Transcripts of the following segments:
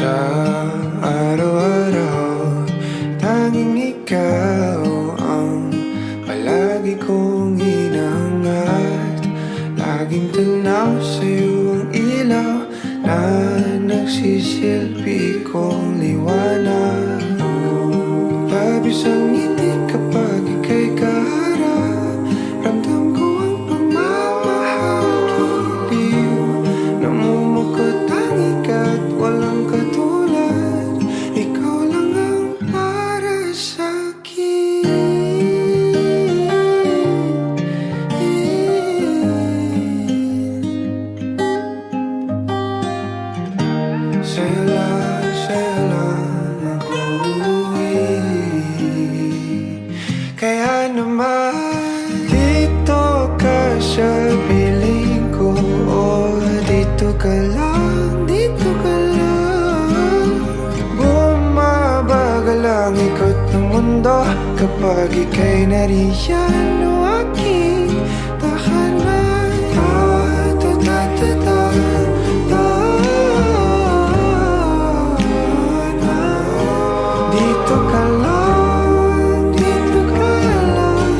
Sa araw-araw, tanging ikaw ang palagi kong hinahangad. Laging tanaw sa'yo ang ilaw na nagsisilbi kong liwanag. Labis ang ngiti kapag ika'y kaharap. Ramdam ko ang pagmamahal, giliw. Namumukot tanging ka't walang katulad. Ikaw lang ang para sa'kin. Sa'yo lang ako kaya naman dito ka sa piling ko. Dito ka lang, dito ka lang. Bumabagal ang ikot ng mundo kapag ika'y nariyan o aking tahanan. Dito ka lang, dito ka lang,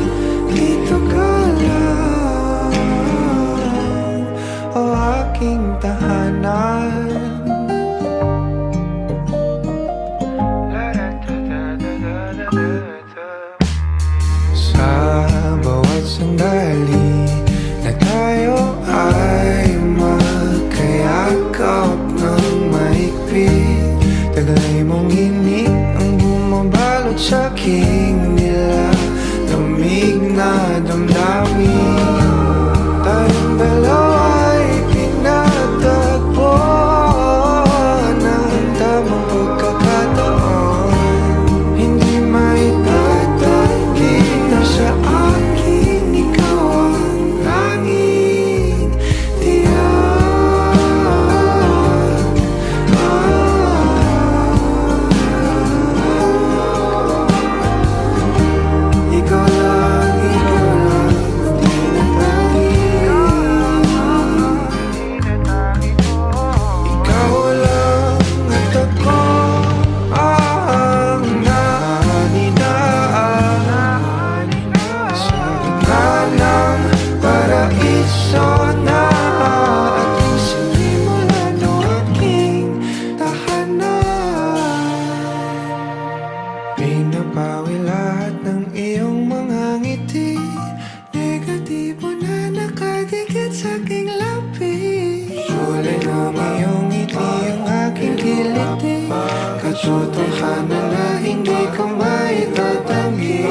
dito ka lang, o aking tahanan. Sa bawat sandali na tayo ay magkayakap ng mahigpit, taglay mong hinig ang bumabalot sa aking nilalamig na damdamin. Tayong dalawa'y pinatagpo ng tamang pagkakataon. Hindi maitatanggi na sa akin ikaw ang tanging tiyak. Ikaw lang, di na tangi. Ikaw lang at ako ang naninaan sa gitna ng paraiso na ating sinimulan o aking tahanan. Pinapawi lahat ng iyong mga ngiti, negatibo na nakadikit sa aking labi. Kulay ng iyong ngiti ang aking kiliti, katotohanan na hindi ko maitatanggi.